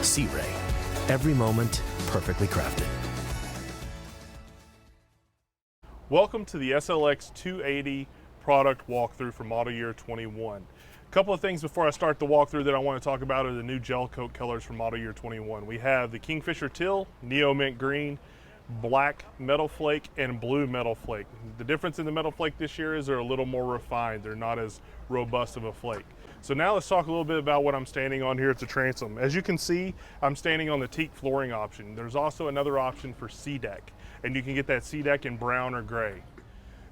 Sea Ray. Every moment perfectly crafted. Welcome to the SLX 280 product walkthrough for model year 21. A couple of things before I start the walkthrough that I want to talk about are the new gel coat colors for model year 21. We have the Kingfisher Teal, Neo Mint Green, Black Metal Flake, and Blue Metal Flake. The difference in the Metal Flake this year is they're a little more refined. They're not as robust of a flake. So now let's talk a little bit about what I'm standing on here at the transom. As you can see, I'm standing on the teak flooring option. There's also another option for sea deck, and you can get that sea deck in brown or gray.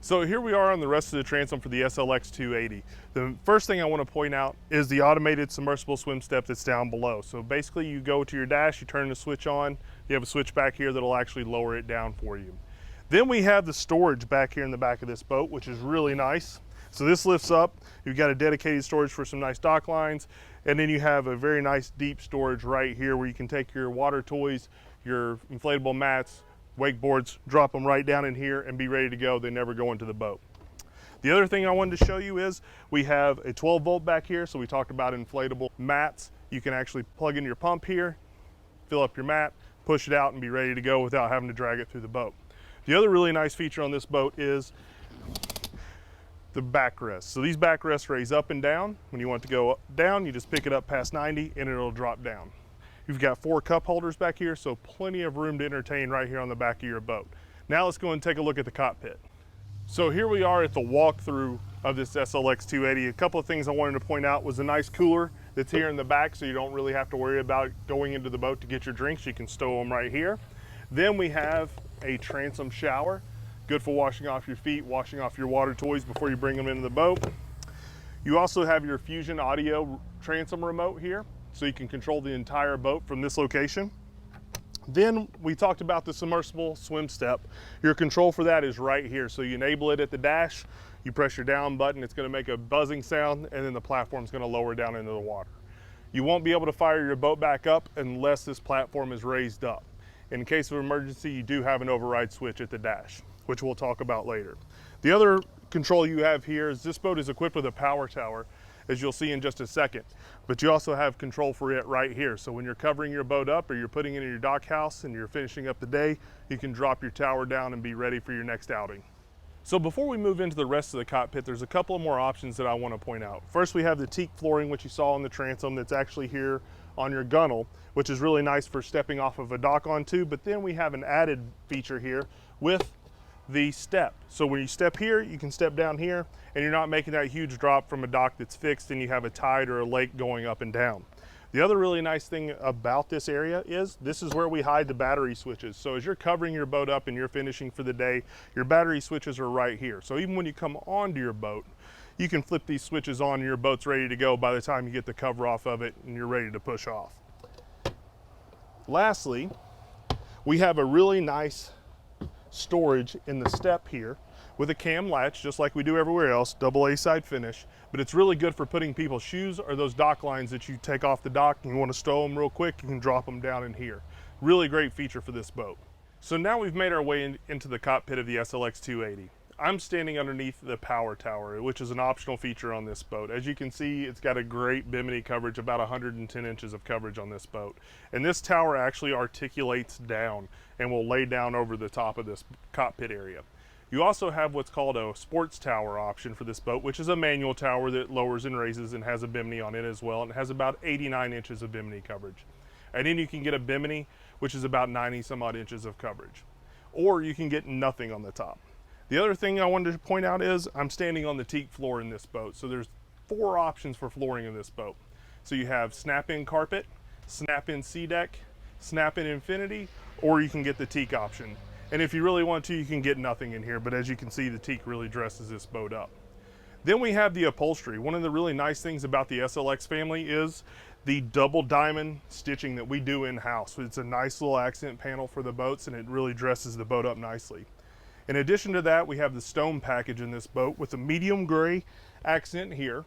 So here we are on the rest of the transom for the SLX 280. The first thing I want to point out is the automated submersible swim step that's down below. So basically you go to your dash, you turn the switch on, you have a switch back here that'll actually lower it down for you. Then we have the storage back here in the back of this boat, which is really nice. So this lifts up, you've got a dedicated storage for some nice dock lines, and then you have a very nice deep storage right here where you can take your water toys, your inflatable mats, wakeboards, drop them right down in here and be ready to go. They never go into the boat. The other thing I wanted to show you is we have a 12 volt back here. So we talked about inflatable mats. You can actually plug in your pump here, fill up your mat, push it out and be ready to go without having to drag it through the boat. The other really nice feature on this boat is the backrests. So these backrests raise up and down. When you want to go down, you just pick it up past 90 and it'll drop down. You've got 4 cup holders back here, so plenty of room to entertain right here on the back of your boat. Now let's go and take a look at the cockpit. So here we are at the walkthrough of this SLX 280. A couple of things I wanted to point out was a nice cooler that's here in the back, so you don't really have to worry about going into the boat to get your drinks. You can stow them right here. Then we have a transom shower, good for washing off your feet, washing off your water toys before you bring them into the boat. You also have your Fusion Audio transom remote here, so you can control the entire boat from this location. Then we talked about the submersible swim step. Your control for that is right here. So you enable it at the dash, you press your down button, it's gonna make a buzzing sound, and then the platform's gonna lower down into the water. You won't be able to fire your boat back up unless this platform is raised up. In case of emergency, you do have an override switch at the dash, which we'll talk about later. The other control you have here is this boat is equipped with a power tower, as you'll see in just a second. But you also have control for it right here. So when you're covering your boat up or you're putting it in your dock house and you're finishing up the day, you can drop your tower down and be ready for your next outing. So before we move into the rest of the cockpit, there's a couple of more options that I want to point out. First, we have the teak flooring, which you saw on the transom, that's actually here on your gunnel, which is really nice for stepping off of a dock onto. But then we have an added feature here with the step. So when you step here, you can step down here and you're not making that huge drop from a dock that's fixed and you have a tide or a lake going up and down. The other really nice thing about this area is this is where we hide the battery switches. So as you're covering your boat up and you're finishing for the day, your battery switches are right here. So even when you come onto your boat, you can flip these switches on and your boat's ready to go by the time you get the cover off of it and you're ready to push off. Lastly, we have a really nice storage in the step here with a cam latch, just like we do everywhere else, double A side finish, but it's really good for putting people's shoes or those dock lines that you take off the dock and you want to stow them real quick, you can drop them down in here. Really great feature for this boat. So now we've made our way into the cockpit of the SLX 280. I'm standing underneath the power tower, which is an optional feature on this boat. As you can see, it's got a great bimini coverage, about 110 inches of coverage on this boat. And this tower actually articulates down and will lay down over the top of this cockpit area. You also have what's called a sports tower option for this boat, which is a manual tower that lowers and raises and has a bimini on it as well, and it has about 89 inches of bimini coverage. And then you can get a bimini, which is about 90 some odd inches of coverage. Or you can get nothing on the top. The other thing I wanted to point out is I'm standing on the teak floor in this boat. So there's 4 options for flooring in this boat. So you have snap-in carpet, snap-in sea deck, snap-in infinity, or you can get the teak option. And if you really want to, you can get nothing in here, but as you can see, the teak really dresses this boat up. Then we have the upholstery. One of the really nice things about the SLX family is the double diamond stitching that we do in-house. It's a nice little accent panel for the boats and it really dresses the boat up nicely. In addition to that, we have the stone package in this boat with a medium gray accent here.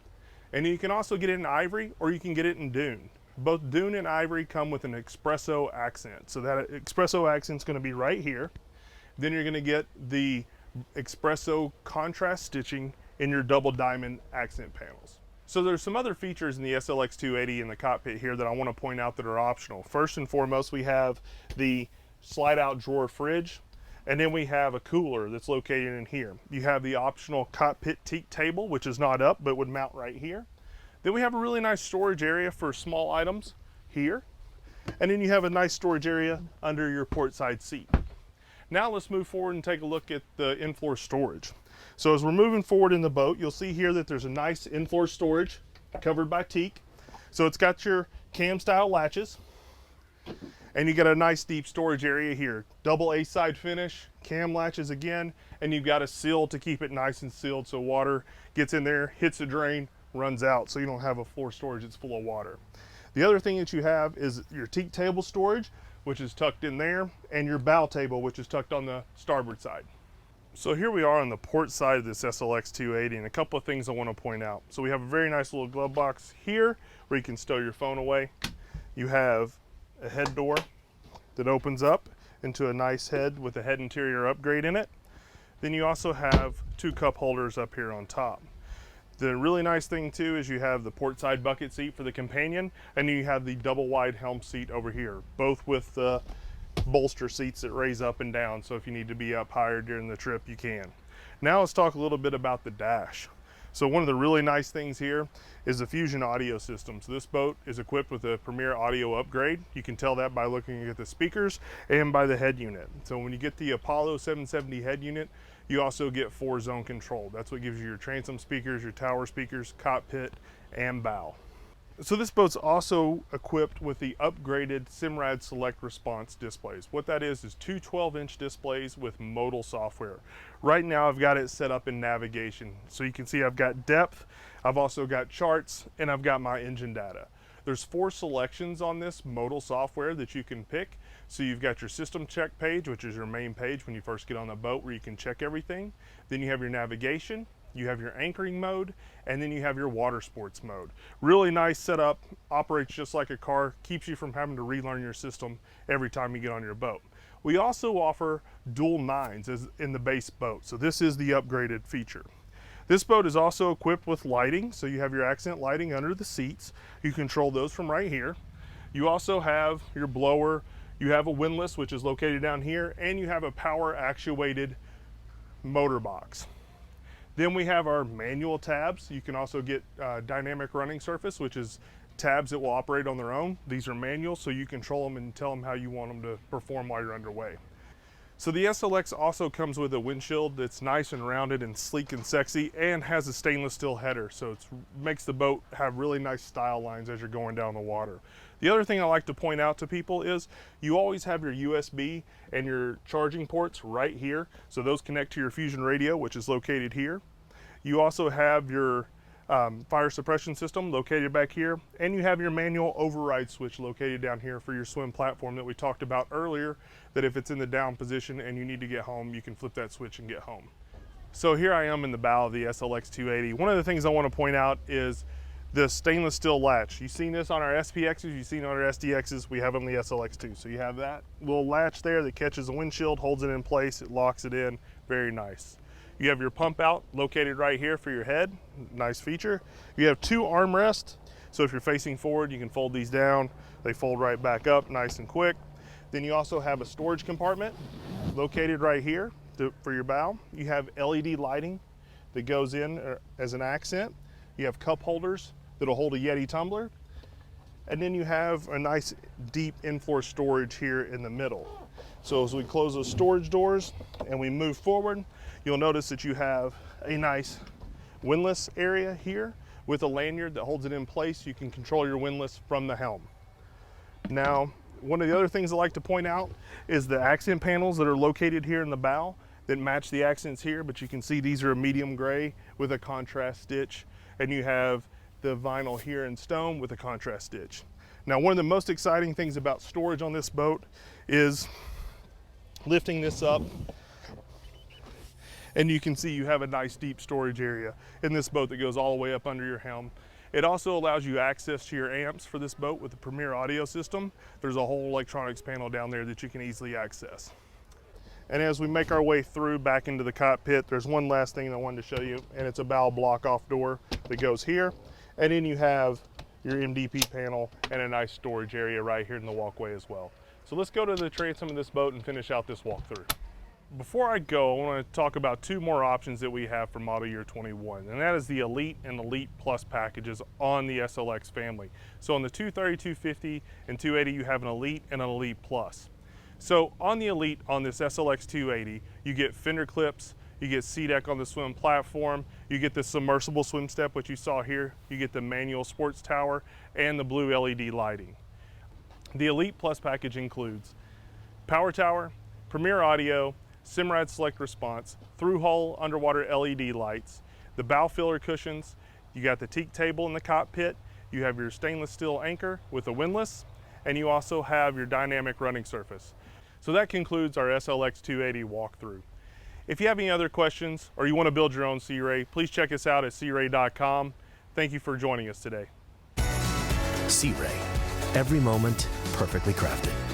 And you can also get it in ivory or you can get it in dune. Both dune and ivory come with an espresso accent. So that espresso accent is going to be right here. Then you're going to get the espresso contrast stitching in your double diamond accent panels. So there's some other features in the SLX 280 in the cockpit here that I want to point out that are optional. First and foremost, we have the slide out drawer fridge, and then we have a cooler that's located in here. You have the optional cockpit teak table, which is not up but would mount right here. Then we have a really nice storage area for small items here, and then you have a nice storage area under your port side seat. Now let's move forward and take a look at the in-floor storage. So as we're moving forward in the boat, you'll see here that there's a nice in-floor storage covered by teak. So it's got your cam style latches, and you got a nice deep storage area here. Double A side finish, cam latches again, and you've got a seal to keep it nice and sealed so water gets in there, hits the drain, runs out, so you don't have a floor storage that's full of water. The other thing that you have is your teak table storage, which is tucked in there, and your bow table, which is tucked on the starboard side. So here we are on the port side of this SLX 280, and a couple of things I want to point out. So we have a very nice little glove box here where you can stow your phone away. You have a head door that opens up into a nice head with a head interior upgrade in it. Then you also have two cup holders up here on top. The really nice thing too is you have the port side bucket seat for the companion, and then you have the double wide helm seat over here, both with the bolster seats that raise up and down, so if you need to be up higher during the trip, you can. Now let's talk a little bit about the dash. So one of the really nice things here is the Fusion audio system. So this boat is equipped with a Premier audio upgrade. You can tell that by looking at the speakers and by the head unit. So when you get the Apollo 770 head unit, you also get 4-zone control. That's what gives you your transom speakers, your tower speakers, cockpit, and bow. So this boat's also equipped with the upgraded Simrad Select Response displays. What that is two 12-inch displays with modal software. Right now I've got it set up in navigation. So you can see I've got depth, I've also got charts, and I've got my engine data. There's 4 selections on this modal software that you can pick. So you've got your system check page, which is your main page when you first get on the boat where you can check everything. Then you have your navigation, you have your anchoring mode, and then you have your water sports mode. Really nice setup, operates just like a car, keeps you from having to relearn your system every time you get on your boat. We also offer dual 9s as in the base boat, so this is the upgraded feature. This boat is also equipped with lighting, so you have your accent lighting under the seats. You control those from right here. You also have your blower, you have a windlass, which is located down here, and you have a power actuated motor box. Then we have our manual tabs. You can also get dynamic running surface, which is tabs that will operate on their own. These are manual, so you control them and tell them how you want them to perform while you're underway. So the SLX also comes with a windshield that's nice and rounded and sleek and sexy, and has a stainless steel header, so it makes the boat have really nice style lines as you're going down the water. The other thing I like to point out to people is you always have your USB and your charging ports right here, so those connect to your Fusion radio, which is located here. You also have your fire suppression system located back here, and you have your manual override switch located down here for your swim platform that we talked about earlier, that if it's in the down position and you need to get home, you can flip that switch and get home. So here I am in the bow of the SLX 280. One of the things I want to point out is the stainless steel latch. You've seen this on our SPXs, you've seen it on our SDXs, we have on the SLX too. So you have that little latch there that catches the windshield, holds it in place, it locks it in, very nice. You have your pump out located right here for your head, nice feature. You have 2 armrests, so if you're facing forward, you can fold these down. They fold right back up, nice and quick. Then you also have a storage compartment located right here for your bow. You have LED lighting that goes in as an accent. You have cup holders that'll hold a Yeti tumbler. And then you have a nice deep in-floor storage here in the middle. So as we close those storage doors and we move forward, you'll notice that you have a nice windlass area here with a lanyard that holds it in place. You can control your windlass from the helm. Now, one of the other things I like to point out is the accent panels that are located here in the bow that match the accents here, but you can see these are a medium gray with a contrast stitch, and you have the vinyl here in stone with a contrast stitch. Now, one of the most exciting things about storage on this boat is lifting this up, and you can see you have a nice deep storage area in this boat that goes all the way up under your helm. It also allows you access to your amps for this boat with the Premier audio system. There's a whole electronics panel down there that you can easily access. And as we make our way through back into the cockpit, there's one last thing I wanted to show you, and it's a bow block off door that goes here. And then you have your MDP panel and a nice storage area right here in the walkway as well. So let's go to the transom of this boat and finish out this walkthrough. Before I go, I want to talk about two more options that we have for model year 21, and that is the Elite and Elite Plus packages on the SLX family. So on the 230, 250, and 280, you have an Elite and an Elite Plus. So on the Elite, on this SLX 280, you get fender clips, you get SeaDek on the swim platform, you get the submersible swim step, which you saw here, you get the manual sports tower, and the blue LED lighting. The Elite Plus package includes power tower, premier audio, Simrad Select Response, through-hull underwater LED lights, the bow filler cushions, you got the teak table in the cockpit, you have your stainless steel anchor with a windlass, and you also have your dynamic running surface. So that concludes our SLX 280 walkthrough. If you have any other questions or you want to build your own Sea Ray, please check us out at searay.com. Thank you for joining us today. Sea Ray. Every moment perfectly crafted.